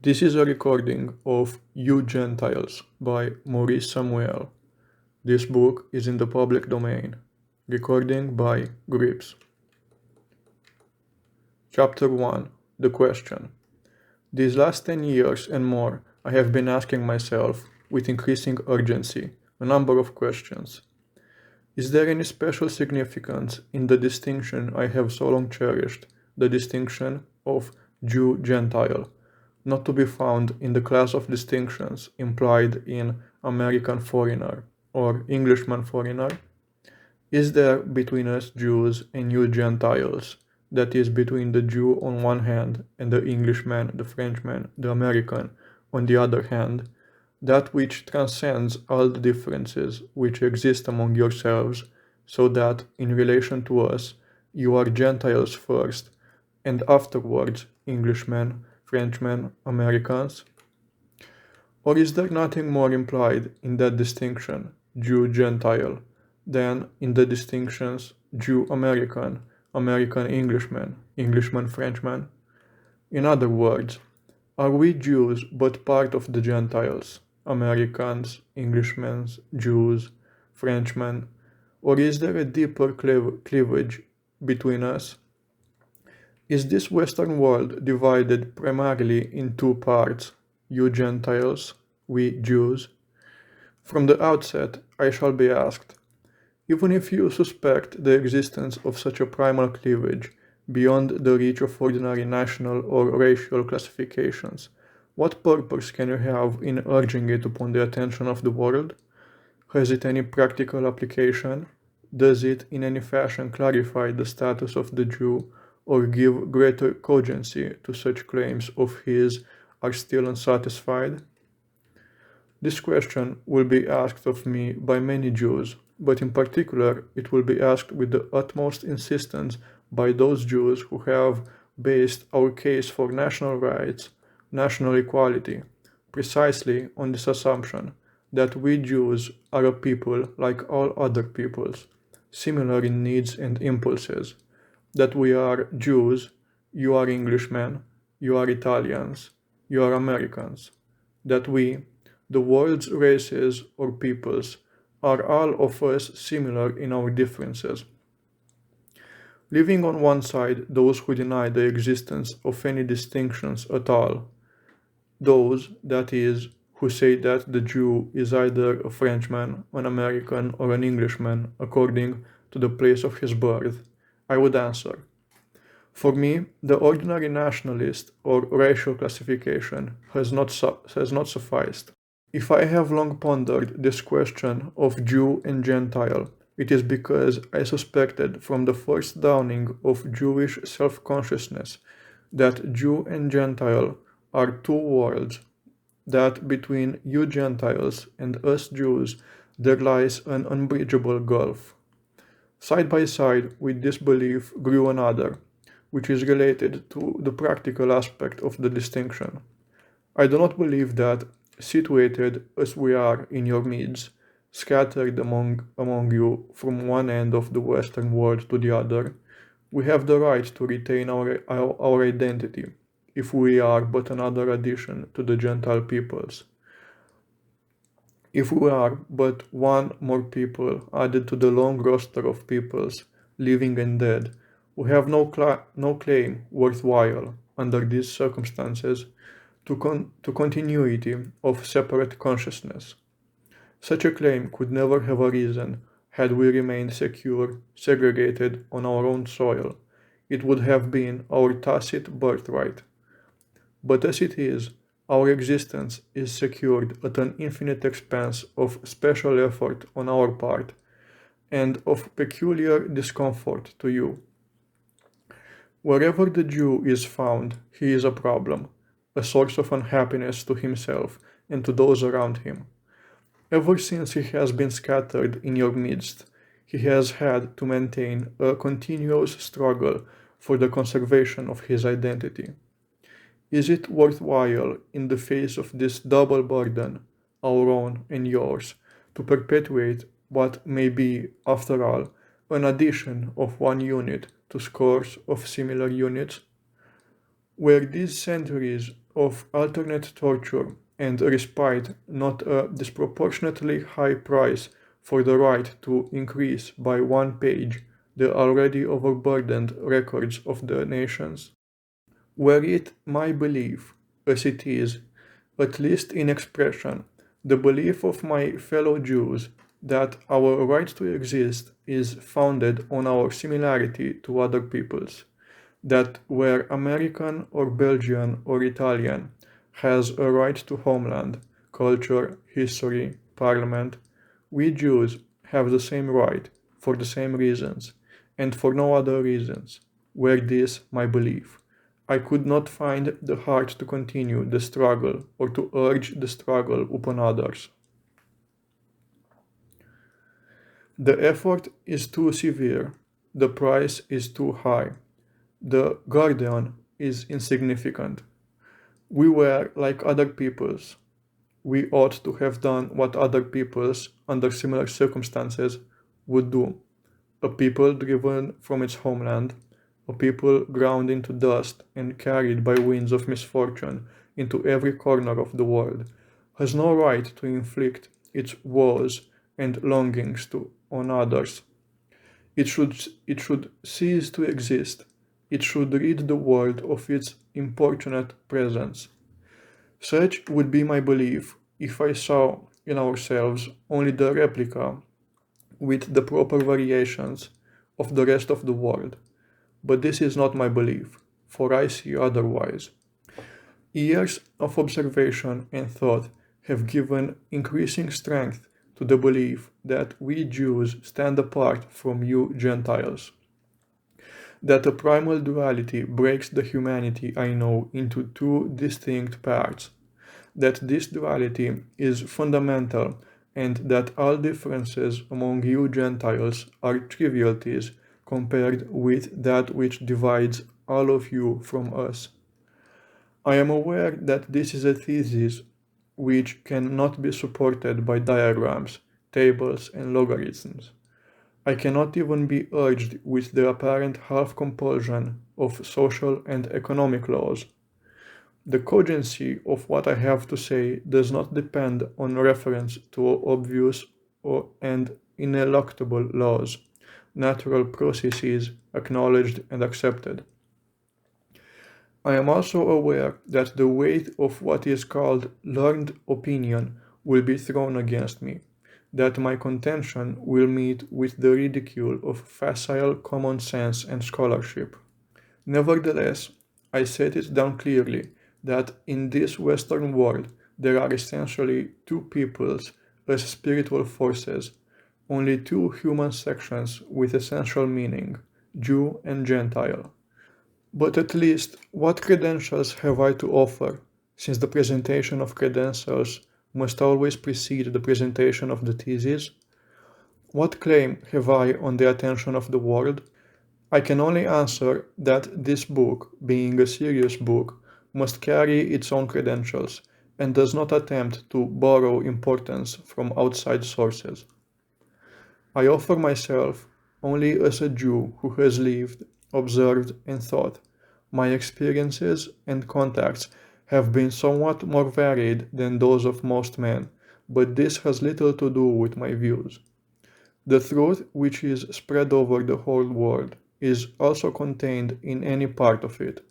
This is a recording of You Gentiles by Maurice. This book is in the public domain. Recording by Grips. Chapter 1. The Question. These last 10 years and more, I have been asking myself, with increasing urgency, a number of questions. Is there any special significance in the distinction I have so long cherished, the distinction of Jew-Gentile, not to be found in the class of distinctions implied in American foreigner or Englishman foreigner? Is there between us Jews and you Gentiles, that is, between the Jew on one hand and the Englishman, the Frenchman, the American on the other hand, that which transcends all the differences which exist among yourselves, so that, in relation to us, you are Gentiles first, and afterwards Englishmen, Frenchmen, Americans? Or is there nothing more implied in that distinction, Jew-Gentile, than in the distinctions Jew-American, American-Englishman, Englishman-Frenchman? In other words, are we Jews but part of the Gentiles, Americans, Englishmen, Jews, Frenchmen, or is there a deeper cleavage between us? Is this Western world divided primarily in two parts, you Gentiles, we Jews? From the outset, I shall be asked, even if you suspect the existence of such a primal cleavage beyond the reach of ordinary national or racial classifications, what purpose can you have in urging it upon the attention of the world? Has it any practical application? Does it in any fashion clarify the status of the Jew, or give greater cogency to such claims of his are still unsatisfied? This question will be asked of me by many Jews, but in particular it will be asked with the utmost insistence by those Jews who have based our case for national rights, national equality, precisely on this assumption that we Jews are a people like all other peoples, similar in needs and impulses, that we are Jews, you are Englishmen, you are Italians, you are Americans, that we, the world's races or peoples, are all of us similar in our differences. Leaving on one side those who deny the existence of any distinctions at all, those, that is, who say that the Jew is either a Frenchman, an American, or an Englishman according to the place of his birth, I would answer, for me, the ordinary nationalist or racial classification has not sufficed. If I have long pondered this question of Jew and Gentile, it is because I suspected from the first dawning of Jewish self-consciousness that Jew and Gentile are two worlds, that between you Gentiles and us Jews there lies an unbridgeable gulf. Side by side with this belief grew another, which is related to the practical aspect of the distinction. I do not believe that, situated as we are in your midst, scattered among you from one end of the Western world to the other, we have the right to retain our identity, if we are but another addition to the Gentile peoples. If we are but one more people added to the long roster of peoples, living and dead, we have no claim worthwhile, under these circumstances, to continuity of separate consciousness. Such a claim could never have arisen had we remained secure, segregated on our own soil. It would have been our tacit birthright. But as it is, our existence is secured at an infinite expense of special effort on our part, and of peculiar discomfort to you. Wherever the Jew is found, he is a problem, a source of unhappiness to himself and to those around him. Ever since he has been scattered in your midst, he has had to maintain a continuous struggle for the conservation of his identity. Is it worthwhile, in the face of this double burden, our own and yours, to perpetuate what may be, after all, an addition of one unit to scores of similar units? Were these centuries of alternate torture and respite, not a disproportionately high price for the right to increase by one page the already overburdened records of the nations? Were it my belief, as it is, at least in expression, the belief of my fellow Jews that our right to exist is founded on our similarity to other peoples, that where American or Belgian or Italian has a right to homeland, culture, history, parliament, we Jews have the same right for the same reasons and for no other reasons. Were this my belief, I could not find the heart to continue the struggle or to urge the struggle upon others. The effort is too severe, the price is too high, the guardian is insignificant. We were like other peoples. We ought to have done what other peoples, under similar circumstances, would do. A people driven from its homeland, a people ground into dust and carried by winds of misfortune into every corner of the world, has no right to inflict its woes and longings on others. It should cease to exist. It should rid the world of its importunate presence. Such would be my belief if I saw in ourselves only the replica, with the proper variations, of the rest of the world. But this is not my belief, for I see otherwise. Years of observation and thought have given increasing strength to the belief that we Jews stand apart from you Gentiles, that a primal duality breaks the humanity I know into two distinct parts, that this duality is fundamental, and that all differences among you Gentiles are trivialities compared with that which divides all of you from us. I am aware that this is a thesis which cannot be supported by diagrams, tables, and logarithms. I cannot even be urged with the apparent half compulsion of social and economic laws. The cogency of what I have to say does not depend on reference to obvious and ineluctable laws, natural processes acknowledged and accepted. I am also aware that the weight of what is called learned opinion will be thrown against me, that my contention will meet with the ridicule of facile common sense and scholarship. Nevertheless, I set it down clearly that in this Western world there are essentially two peoples as spiritual forces, only two human sections with essential meaning, Jew and Gentile. But at least, what credentials have I to offer, since the presentation of credentials must always precede the presentation of the thesis? What claim have I on the attention of the world? I can only answer that this book, being a serious book, must carry its own credentials, and does not attempt to borrow importance from outside sources. I offer myself only as a Jew who has lived, observed, and thought. My experiences and contacts have been somewhat more varied than those of most men, but this has little to do with my views. The truth which is spread over the whole world is also contained in any part of it.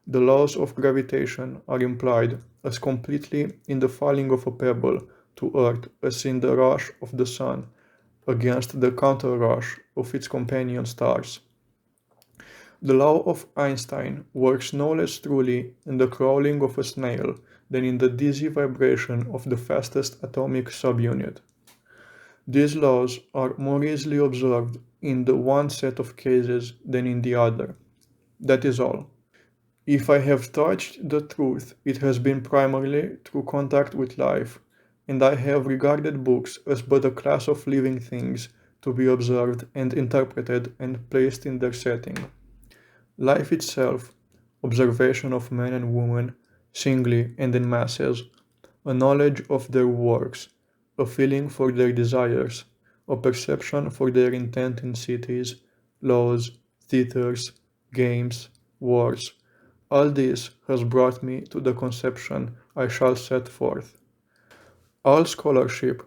The laws of gravitation are implied as completely in the falling of a pebble to earth as in the rush of the sun against the counter-rush of its companion stars. The law of Einstein works no less truly in the crawling of a snail than in the dizzy vibration of the fastest atomic subunit. These laws are more easily observed in the one set of cases than in the other. That is all. If I have touched the truth, it has been primarily through contact with life, and I have regarded books as but a class of living things to be observed and interpreted and placed in their setting. Life itself, observation of men and women, singly and in masses, a knowledge of their works, a feeling for their desires, a perception for their intent in cities, laws, theaters, games, wars, All this has brought me to the conception I shall set forth. All scholarship,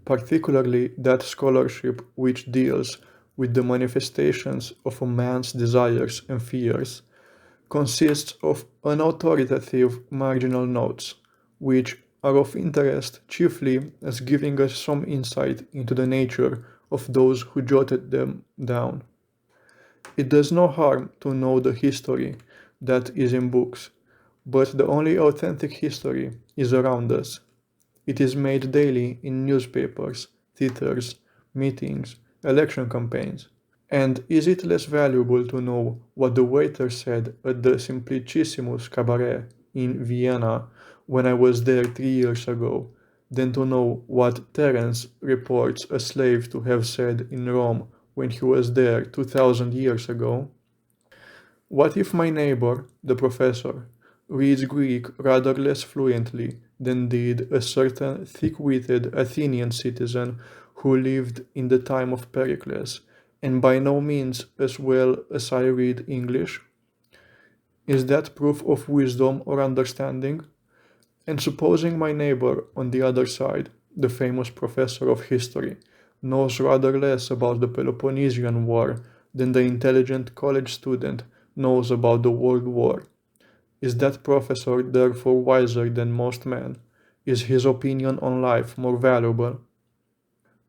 particularly that scholarship which deals with the manifestations of a man's desires and fears, consists of unauthoritative marginal notes, which are of interest chiefly as giving us some insight into the nature of those who jotted them down. It does no harm to know the history that is in books, but the only authentic history is around us. It is made daily in newspapers, theaters, meetings, election campaigns. And is it less valuable to know what the waiter said at the Simplicissimus cabaret in Vienna when I was there 3 years ago than to know what Terence reports a slave to have said in Rome when he was there 2000 years ago? What if my neighbor, the professor, reads Greek rather less fluently than did a certain thick-witted Athenian citizen who lived in the time of Pericles, and by no means as well as I read English? Is that proof of wisdom or understanding? And supposing my neighbor on the other side, the famous professor of history, knows rather less about the Peloponnesian War than the intelligent college student knows about the World War. Is that professor therefore wiser than most men? Is his opinion on life more valuable?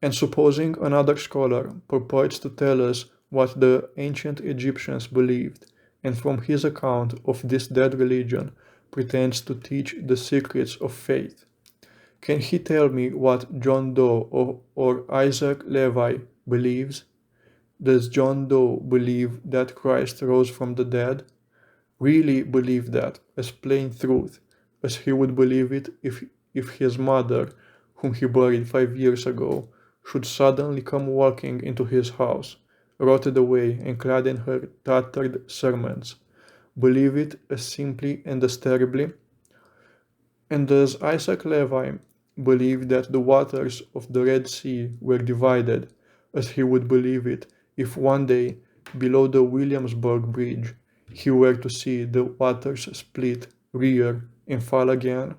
And supposing another scholar purports to tell us what the ancient Egyptians believed, and from his account of this dead religion pretends to teach the secrets of faith, can he tell me what John Doe or Isaac Levi believes? Does John Doe believe that Christ rose from the dead? Really believe that, as plain truth, as he would believe it if his mother, whom he buried 5 years ago, should suddenly come walking into his house, rotted away and clad in her tattered cerements? Believe it as simply and as terribly? And does Isaac Levi believe that the waters of the Red Sea were divided, as he would believe it if one day, below the Williamsburg Bridge, he were to see the waters split, rear, and fall again?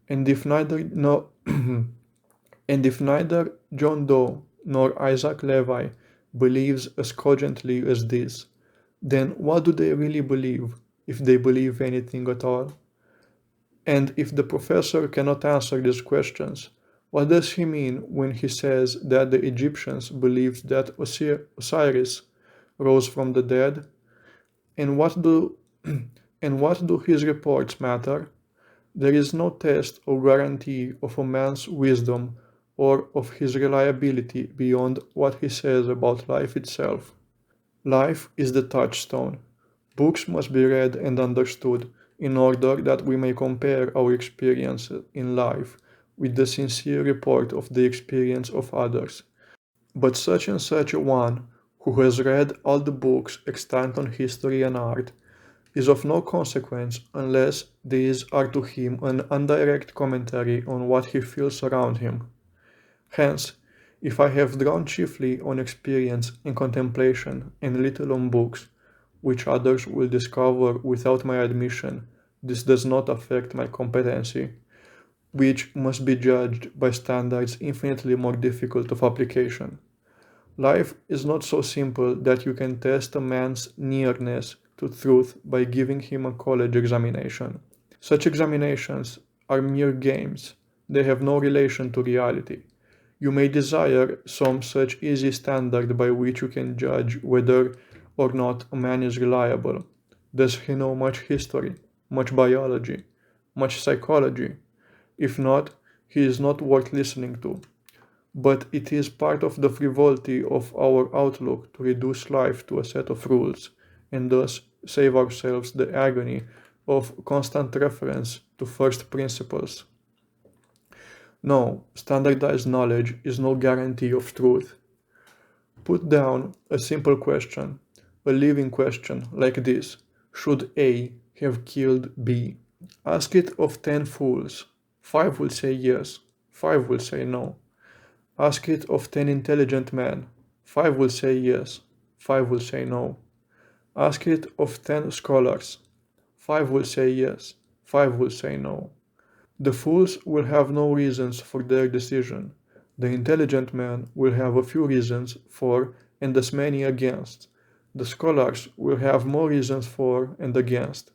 And if neither no, and if neither John Doe nor Isaac Levi believes as cogently as this, then what do they really believe, if they believe anything at all? And if the professor cannot answer these questions, what does he mean when he says that the Egyptians believed that Osiris rose from the dead? And what do and what do his reports matter? There is no test or guarantee of a man's wisdom or of his reliability beyond what he says about life itself. Life is the touchstone. Books must be read and understood in order that we may compare our experience in life with the sincere report of the experience of others. But such and such a one, who has read all the books extant on history and art, is of no consequence unless these are to him an indirect commentary on what he feels around him. Hence, if I have drawn chiefly on experience and contemplation and little on books, which others will discover without my admission, this does not affect my competency, which must be judged by standards infinitely more difficult of application. Life is not so simple that you can test a man's nearness to truth by giving him a college examination. Such examinations are mere games, they have no relation to reality. You may desire some such easy standard by which you can judge whether or not a man is reliable. Does he know much history, much biology, much psychology? If not, he is not worth listening to. But it is part of the frivolity of our outlook to reduce life to a set of rules, and thus save ourselves the agony of constant reference to first principles. No, standardized knowledge is no guarantee of truth. Put down a simple question, a living question like this: should A have killed B? Ask it of 10 fools. 5 will say yes, 5 will say no. Ask it of 10 intelligent men. 5 will say yes, 5 will say no. Ask it of 10 scholars. 5 will say yes, 5 will say no. The fools will have no reasons for their decision. The intelligent man will have a few reasons for and as many against. The scholars will have more reasons for and against.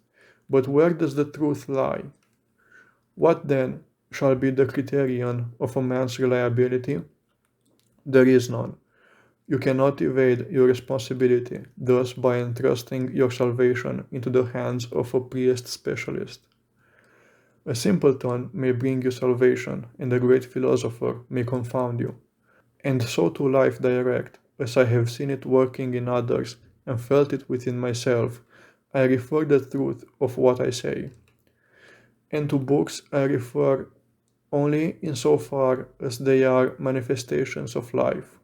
But where does the truth lie? What then shall be the criterion of a man's reliability? There is none. You cannot evade your responsibility, thus by entrusting your salvation into the hands of a priest specialist. A simpleton may bring you salvation, and a great philosopher may confound you. And so to life direct, as I have seen it working in others and felt it within myself, I refer the truth of what I say. And to books I refer only insofar as they are manifestations of life.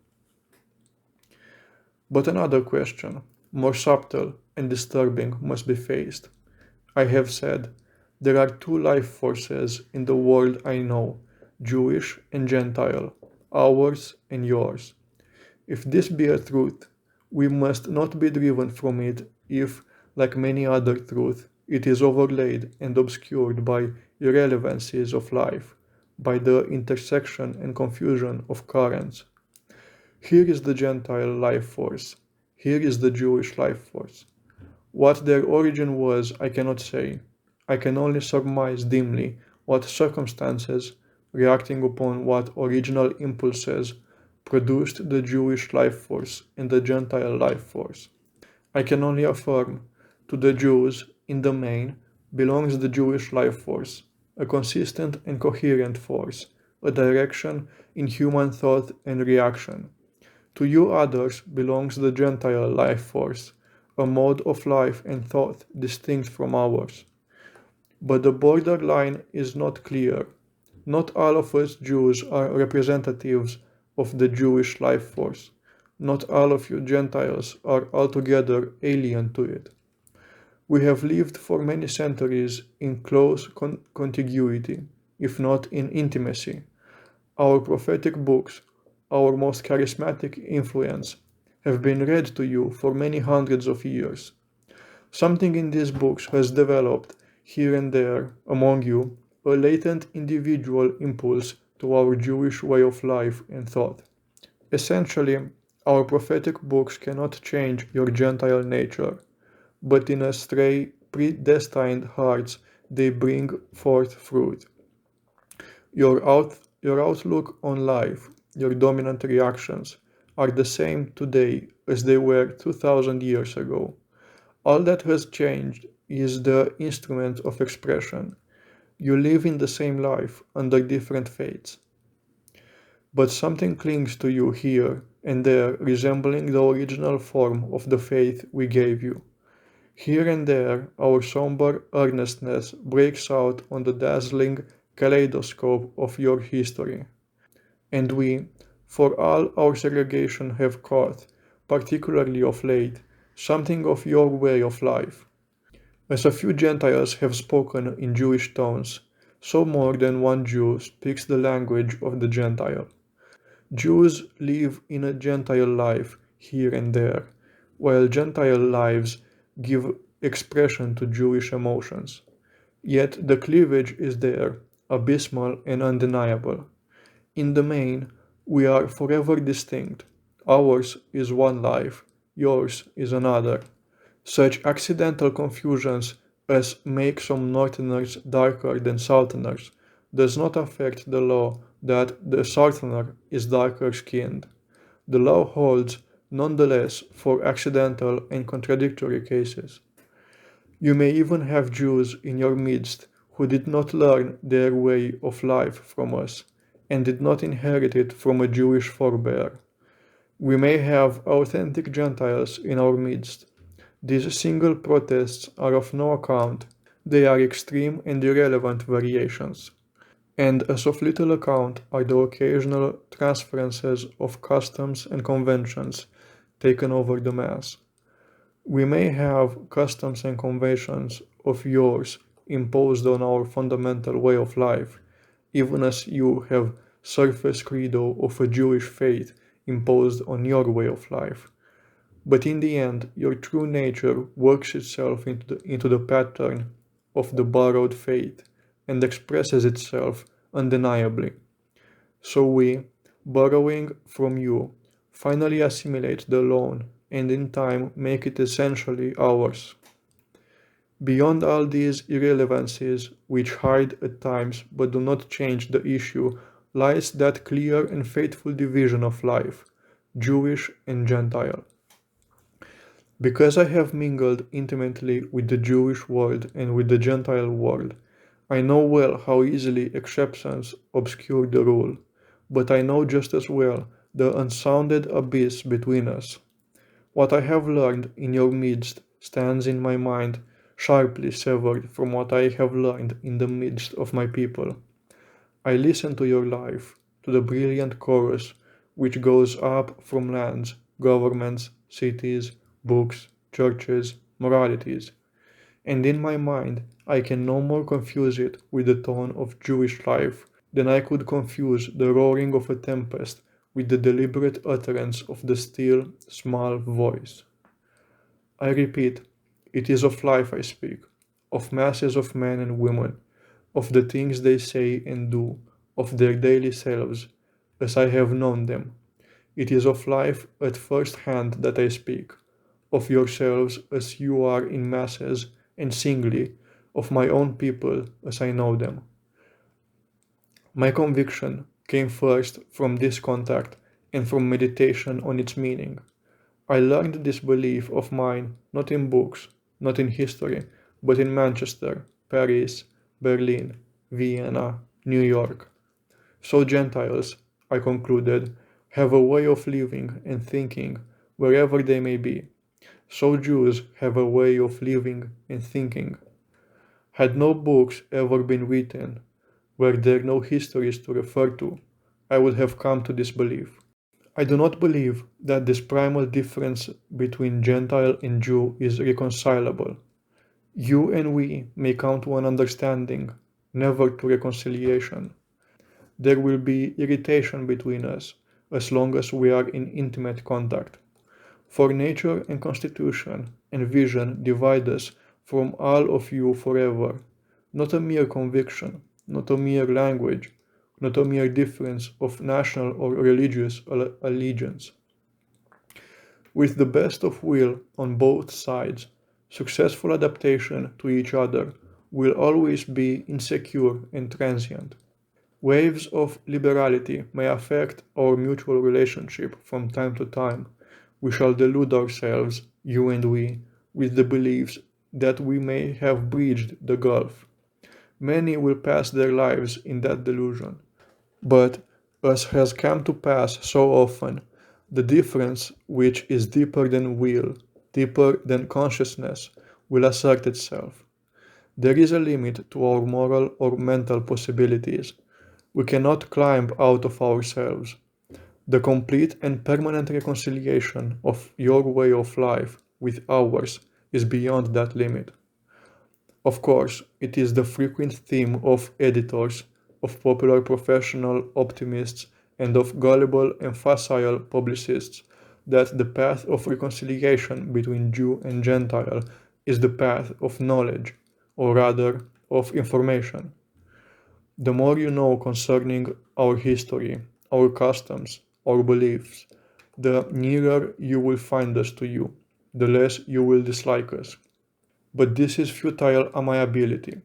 But another question, more subtle and disturbing, must be faced. I have said, there are two life forces in the world I know, Jewish and Gentile, ours and yours. If this be a truth, we must not be driven from it if, like many other truths, it is overlaid and obscured by irrelevancies of life, by the intersection and confusion of currents. Here is the Gentile life force. Here is the Jewish life force. What their origin was, I cannot say. I can only surmise dimly what circumstances, reacting upon what original impulses, produced the Jewish life force and the Gentile life force. I can only affirm, to the Jews, in the main, belongs the Jewish life force, a consistent and coherent force, a direction in human thought and reaction. To you others belongs the Gentile life force, a mode of life and thought distinct from ours. But the borderline is not clear. Not all of us Jews are representatives of the Jewish life force. Not all of you Gentiles are altogether alien to it. We have lived for many centuries in close contiguity, if not in intimacy. Our prophetic books, our most charismatic influence, have been read to you for many hundreds of years. Something in these books has developed, here and there, among you, a latent individual impulse to our Jewish way of life and thought. Essentially, our prophetic books cannot change your Gentile nature, but in a stray, predestined hearts they bring forth fruit. Your outlook on life, your dominant reactions, are the same today as they were 2000 years ago. All that has changed is the instrument of expression. You live in the same life under different fates. But something clings to you here and there, resembling the original form of the faith we gave you. Here and there, our somber earnestness breaks out on the dazzling kaleidoscope of your history. And we, for all our segregation, have caught, particularly of late, something of your way of life. As a few Gentiles have spoken in Jewish tones, so more than one Jew speaks the language of the Gentile. Jews live in a Gentile life here and there, while Gentile lives give expression to Jewish emotions. Yet the cleavage is there, abysmal and undeniable. In the main, we are forever distinct. Ours is one life, yours is another. Such accidental confusions as make some Northerners darker than Southerners does not affect the law that the Southerner is darker skinned. The law holds nonetheless for accidental and contradictory cases. You may even have Jews in your midst who did not learn their way of life from us, and did not inherit it from a Jewish forebear. We may have authentic Gentiles in our midst. These single protests are of no account. They are extreme and irrelevant variations. And as of little account are the occasional transferences of customs and conventions taken over the mass. We may have customs and conventions of yours imposed on our fundamental way of life, even as you have surface credo of a Jewish faith imposed on your way of life. But in the end, your true nature works itself into the pattern of the borrowed faith and expresses itself undeniably. So we, borrowing from you, finally assimilate the loan and in time make it essentially ours. Beyond all these irrelevancies, which hide at times but do not change the issue, lies that clear and faithful division of life, Jewish and Gentile. Because I have mingled intimately with the Jewish world and with the Gentile world, I know well how easily exceptions obscure the rule, but I know just as well the unsounded abyss between us. What I have learned in your midst stands in my mind sharply severed from what I have learned in the midst of my people. I listen to your life, to the brilliant chorus which goes up from lands, governments, cities, books, churches, moralities, and in my mind I can no more confuse it with the tone of Jewish life than I could confuse the roaring of a tempest with the deliberate utterance of the still, small voice. I repeat, it is of life I speak, of masses of men and women, of the things they say and do, of their daily selves, as I have known them. It is of life at first hand that I speak, of yourselves as you are in masses, and singly, of my own people as I know them. My conviction came first from this contact and from meditation on its meaning. I learned this belief of mine not in books, not in history, but in Manchester, Paris, Berlin, Vienna, New York. So Gentiles, I concluded, have a way of living and thinking wherever they may be. So Jews have a way of living and thinking. Had no books ever been written, were there no histories to refer to, I would have come to this belief. I do not believe that this primal difference between Gentile and Jew is reconcilable. You and we may come to an understanding, never to reconciliation. There will be irritation between us as long as we are in intimate contact. For nature and constitution and vision divide us from all of you forever, not a mere conviction, not a mere language, not a mere difference of national or religious allegiance. With the best of will on both sides, successful adaptation to each other will always be insecure and transient. Waves of liberality may affect our mutual relationship from time to time. We shall delude ourselves, you and we, with the beliefs that we may have bridged the gulf. Many will pass their lives in that delusion. But, as has come to pass so often, the difference which is deeper than will, deeper than consciousness, will assert itself. There is a limit to our moral or mental possibilities. We cannot climb out of ourselves. The complete and permanent reconciliation of your way of life with ours is beyond that limit. Of course, it is the frequent theme of editors, of popular professional optimists, and of gullible and facile publicists that the path of reconciliation between Jew and Gentile is the path of knowledge, or rather, of information. The more you know concerning our history, our customs, our beliefs, the nearer you will find us to you, the less you will dislike us. But this is futile amiability.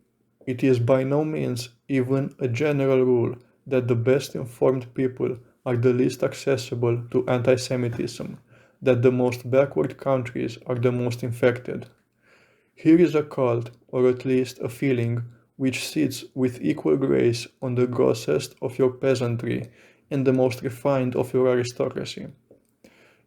It is by no means even a general rule that the best informed people are the least accessible to anti-Semitism, that the most backward countries are the most infected. Here is a cult, or at least a feeling, which sits with equal grace on the grossest of your peasantry and the most refined of your aristocracy.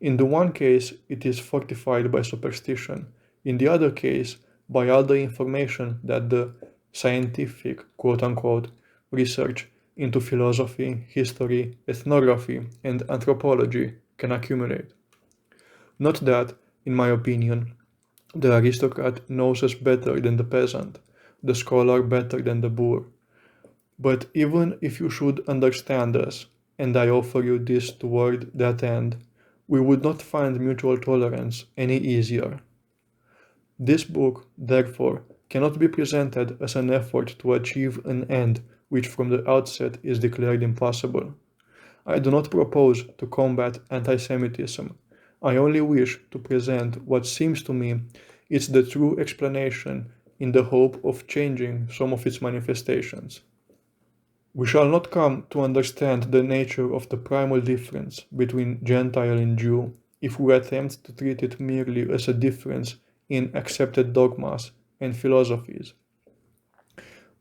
In the one case, it is fortified by superstition, in the other case, by all the information that the scientific, quote-unquote, research into philosophy, history, ethnography, and anthropology can accumulate. Not that, in my opinion, the aristocrat knows us better than the peasant, the scholar better than the boor. But even if you should understand us, and I offer you this toward that end, we would not find mutual tolerance any easier. This book, therefore, cannot be presented as an effort to achieve an end which from the outset is declared impossible. I do not propose to combat anti-Semitism. I only wish to present what seems to me is the true explanation in the hope of changing some of its manifestations. We shall not come to understand the nature of the primal difference between Gentile and Jew if we attempt to treat it merely as a difference in accepted dogmas and philosophies.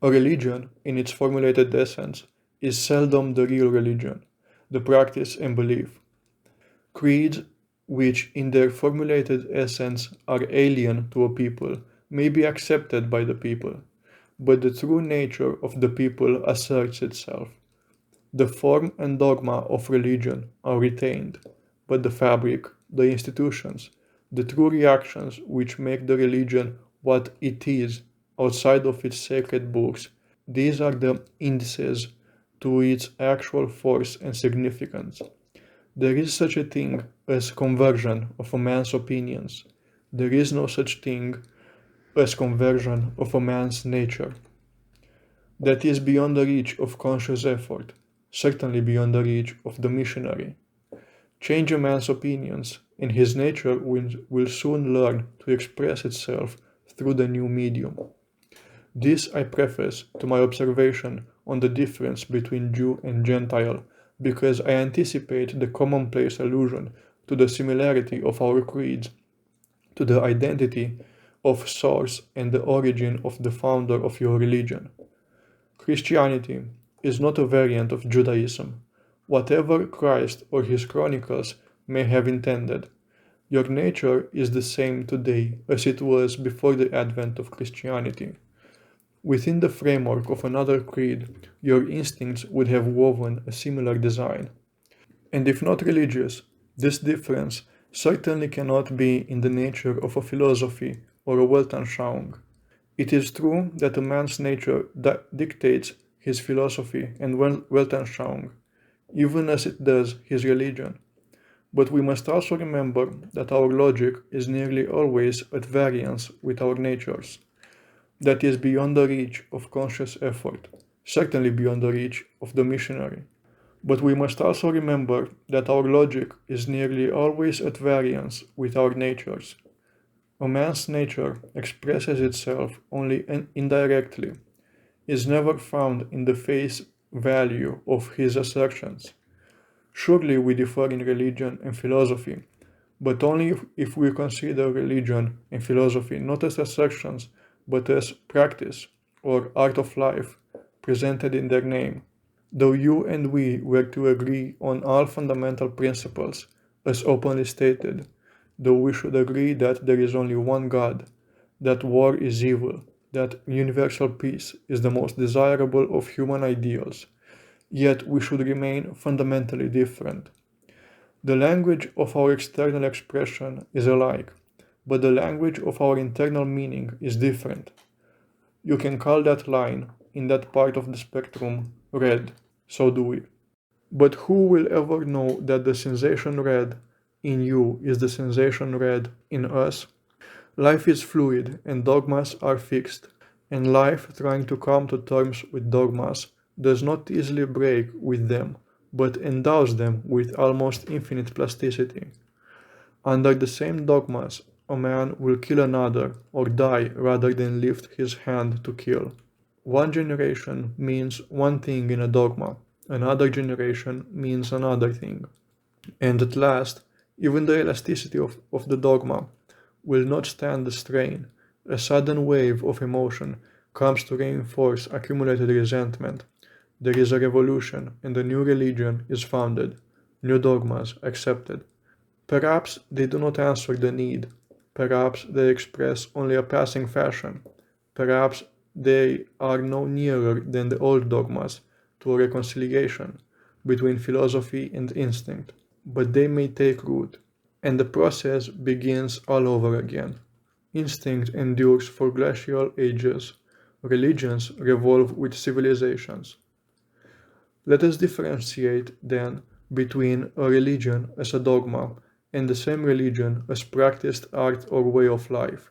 A religion, in its formulated essence, is seldom the real religion, the practice and belief. Creeds, which in their formulated essence are alien to a people, may be accepted by the people, but the true nature of the people asserts itself. The form and dogma of religion are retained, but the fabric, the institutions, the true reactions which make the religion what it is outside of its sacred books, these are the indices to its actual force and significance. There is such a thing as conversion of a man's opinions. There is no such thing as conversion of a man's nature. That is beyond the reach of conscious effort, certainly beyond the reach of the missionary. Change a man's opinions, and his nature will soon learn to express itself through the new medium. This I preface to my observation on the difference between Jew and Gentile, because I anticipate the commonplace allusion to the similarity of our creeds, to the identity of source and the origin of the founder of your religion. Christianity is not a variant of Judaism, whatever Christ or his chronicles may have intended. Your nature is the same today as it was before the advent of Christianity. Within the framework of another creed, your instincts would have woven a similar design. And if not religious, this difference certainly cannot be in the nature of a philosophy or a Weltanschauung. It is true that a man's nature dictates his philosophy and Weltanschauung, even as it does his religion. But we must also remember that our logic is nearly always at variance with our natures. That is beyond the reach of conscious effort, certainly beyond the reach of the missionary. But we must also remember that our logic is nearly always at variance with our natures. A man's nature expresses itself only indirectly, is never found in the face value of his assertions. Surely we differ in religion and philosophy, but only if we consider religion and philosophy not as assertions, but as practice or art of life presented in their name. Though you and we were to agree on all fundamental principles, as openly stated, though we should agree that there is only one God, that war is evil, that universal peace is the most desirable of human ideals, yet we should remain fundamentally different. The language of our external expression is alike, but the language of our internal meaning is different. You can call that line, in that part of the spectrum, red, so do we. But who will ever know that the sensation red in you is the sensation red in us? Life is fluid and dogmas are fixed, and life, trying to come to terms with dogmas, does not easily break with them, but endows them with almost infinite plasticity. Under the same dogmas, a man will kill another or die rather than lift his hand to kill. One generation means one thing in a dogma, another generation means another thing. And at last, even the elasticity of the dogma will not stand the strain. A sudden wave of emotion comes to reinforce accumulated resentment. There is a revolution, and a new religion is founded, new dogmas accepted. Perhaps they do not answer the need. Perhaps they express only a passing fashion. Perhaps they are no nearer than the old dogmas to a reconciliation between philosophy and instinct. But they may take root, and the process begins all over again. Instinct endures for glacial ages. Religions revolve with civilizations. Let us differentiate, then, between a religion as a dogma and the same religion as practiced art or way of life.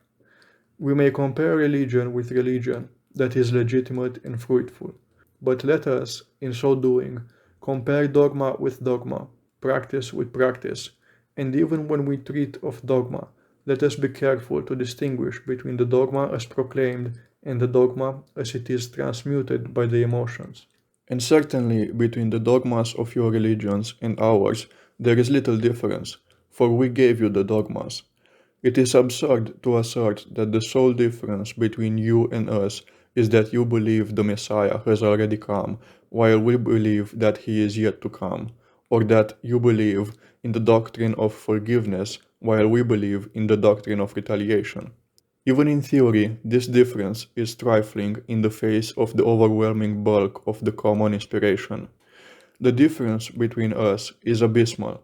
We may compare religion with religion that is legitimate and fruitful. But let us, in so doing, compare dogma with dogma, practice with practice, and even when we treat of dogma, let us be careful to distinguish between the dogma as proclaimed and the dogma as it is transmuted by the emotions. And certainly between the dogmas of your religions and ours, there is little difference, for we gave you the dogmas. It is absurd to assert that the sole difference between you and us is that you believe the Messiah has already come, while we believe that he is yet to come, or that you believe in the doctrine of forgiveness, while we believe in the doctrine of retaliation. Even in theory, this difference is trifling in the face of the overwhelming bulk of the common inspiration. The difference between us is abysmal.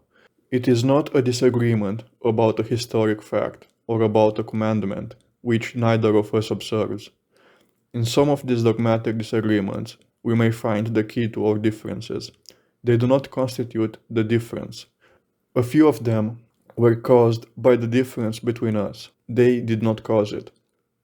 It is not a disagreement about a historic fact or about a commandment which neither of us observes. In some of these dogmatic disagreements, we may find the key to our differences. They do not constitute the difference. A few of them were caused by the difference between us. They did not cause it.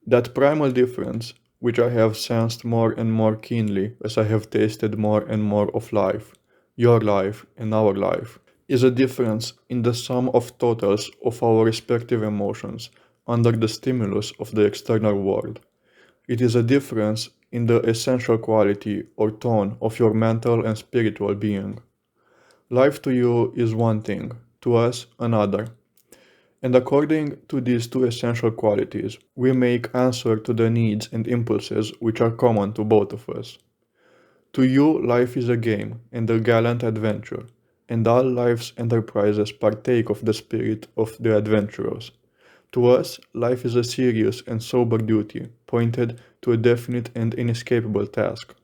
That primal difference, which I have sensed more and more keenly as I have tasted more and more of life, your life and our life, is a difference in the sum of totals of our respective emotions under the stimulus of the external world. It is a difference in the essential quality or tone of your mental and spiritual being. Life to you is one thing, to us another. And according to these two essential qualities, we make answer to the needs and impulses which are common to both of us. To you, life is a game and a gallant adventure, and all life's enterprises partake of the spirit of the adventurers. To us, life is a serious and sober duty, pointed to a definite and inescapable task.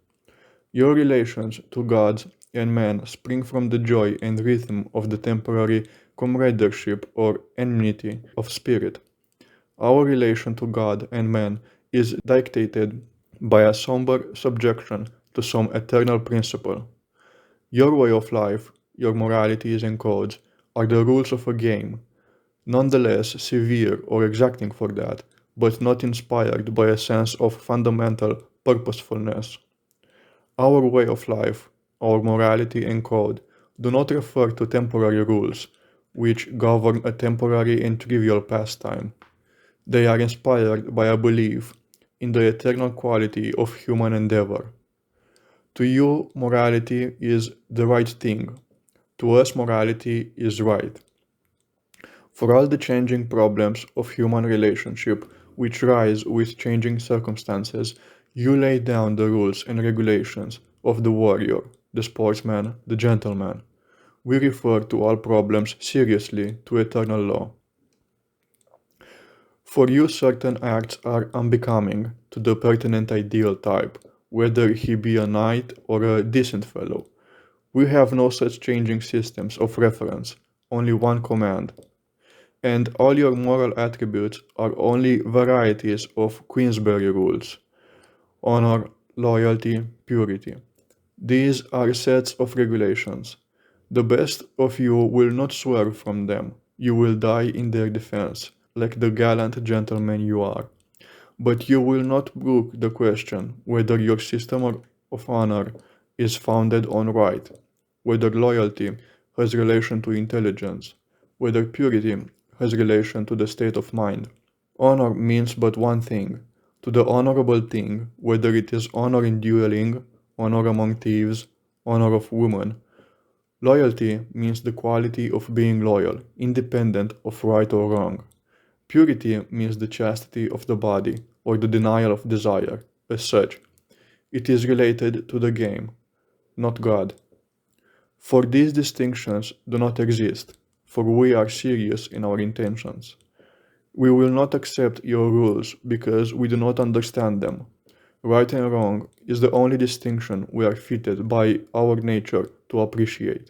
Your relations to God and man spring from the joy and rhythm of the temporary comradeship or enmity of spirit. Our relation to God and man is dictated by a somber subjection to some eternal principle. Your way of life, your moralities and codes, are the rules of a game, nonetheless severe or exacting for that, but not inspired by a sense of fundamental purposefulness. Our way of life, our morality and code, do not refer to temporary rules, which govern a temporary and trivial pastime. They are inspired by a belief in the eternal quality of human endeavor. To you, morality is the right thing. To us, morality is right. For all the changing problems of human relationship which rise with changing circumstances, you lay down the rules and regulations of the warrior, the sportsman, the gentleman. We refer to all problems seriously to eternal law. For you, certain acts are unbecoming to the pertinent ideal type, whether he be a knight or a decent fellow. We have no such changing systems of reference, only one command. And all your moral attributes are only varieties of Queensberry rules: honor, loyalty, purity. These are sets of regulations. The best of you will not swerve from them. You will die in their defense, like the gallant gentleman you are. But you will not brook the question whether your system of honor is founded on right, whether loyalty has relation to intelligence, whether purity has relation to the state of mind. Honor means but one thing: to the honorable thing, whether it is honor in dueling, honor among thieves, honor of women. Loyalty means the quality of being loyal, independent of right or wrong. Purity means the chastity of the body, or the denial of desire, as such. It is related to the game, not God. For these distinctions do not exist, for we are serious in our intentions. We will not accept your rules because we do not understand them. Right and wrong is the only distinction we are fitted by our nature to appreciate.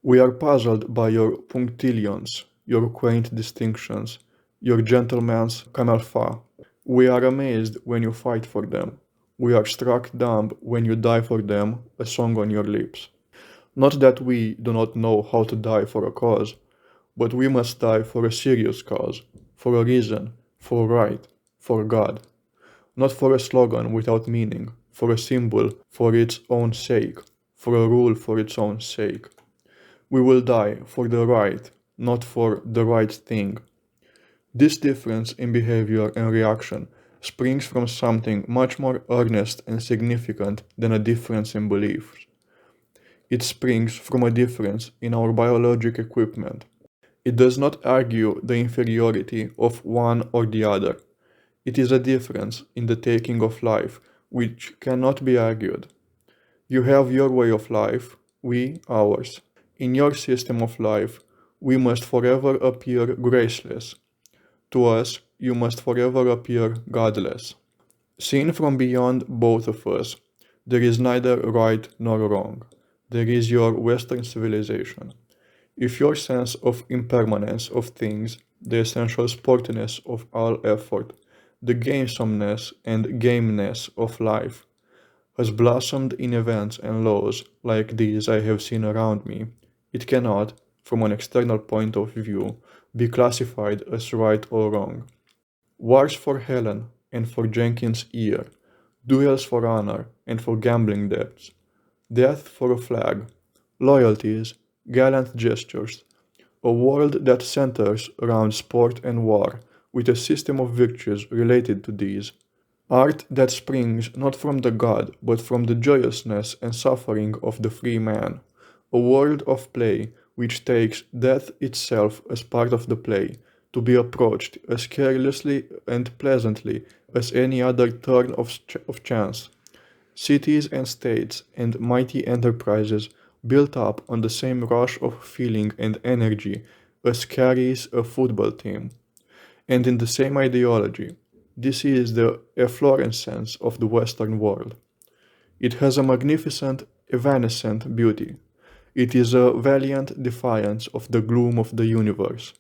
We are puzzled by your punctilions, your quaint distinctions, your gentleman's camelfa. We are amazed when you fight for them. We are struck dumb when you die for them, a song on your lips. Not that we do not know how to die for a cause, but we must die for a serious cause, for a reason, for right, for God. Not for a slogan without meaning, for a symbol for its own sake, for a rule for its own sake. We will die for the right, not for the right thing. This difference in behavior and reaction springs from something much more earnest and significant than a difference in beliefs. It springs from a difference in our biologic equipment. It does not argue the inferiority of one or the other. It is a difference in the taking of life, which cannot be argued. You have your way of life, we ours. In your system of life, we must forever appear graceless. To us, you must forever appear godless. Seen from beyond both of us, there is neither right nor wrong. There is your Western civilization. If your sense of impermanence of things, the essential sportiness of all effort, the gamesomeness and gameness of life, has blossomed in events and laws like these I have seen around me, it cannot, from an external point of view, be classified as right or wrong. Wars for Helen and for Jenkins' ear, duels for honor and for gambling debts, death for a flag, loyalties, gallant gestures, a world that centers around sport and war, with a system of virtues related to these. Art that springs not from the god, but from the joyousness and suffering of the free man. A world of play which takes death itself as part of the play, to be approached as carelessly and pleasantly as any other turn of chance. Cities and states and mighty enterprises built up on the same rush of feeling and energy as carries a football team, and in the same ideology. This is the efflorescence of the Western world. It has a magnificent, evanescent beauty. It is a valiant defiance of the gloom of the universe,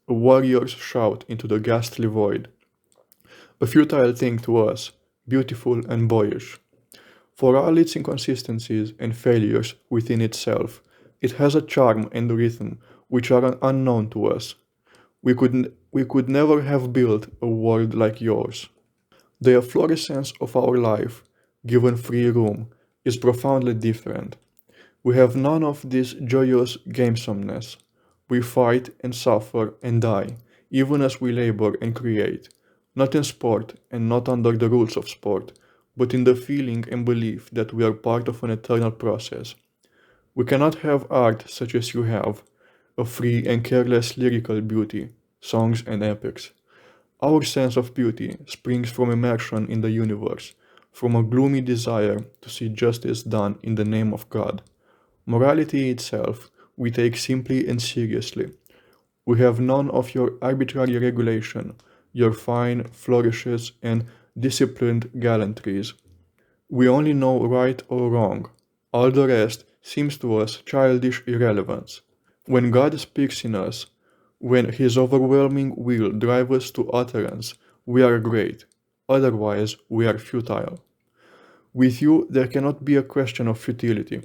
a warrior's shout into the ghastly void, a futile thing to us, beautiful and boyish. For all its inconsistencies and failures within itself, it has a charm and rhythm which are unknown to us. We could never have built a world like yours. The efflorescence of our life, given free room, is profoundly different. We have none of this joyous gamesomeness. We fight and suffer and die, even as we labor and create, not in sport and not under the rules of sport, but in the feeling and belief that we are part of an eternal process. We cannot have art such as you have, a free and careless lyrical beauty, songs and epics. Our sense of beauty springs from immersion in the universe, from a gloomy desire to see justice done in the name of God. Morality itself we take simply and seriously. We have none of your arbitrary regulation, your fine flourishes and disciplined gallantries. We only know right or wrong. All the rest seems to us childish irrelevance. When God speaks in us, when His overwhelming will drives us to utterance, we are great. Otherwise, we are futile. With you, there cannot be a question of futility.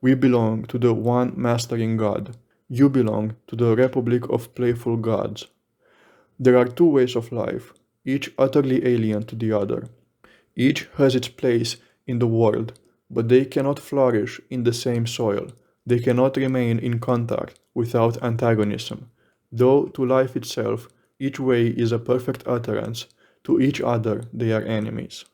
We belong to the one mastering God. You belong to the republic of playful gods. There are two ways of life, each utterly alien to the other. Each has its place in the world, but they cannot flourish in the same soil. They cannot remain in contact without antagonism. Though to life itself, each way is a perfect utterance, to each other they are enemies.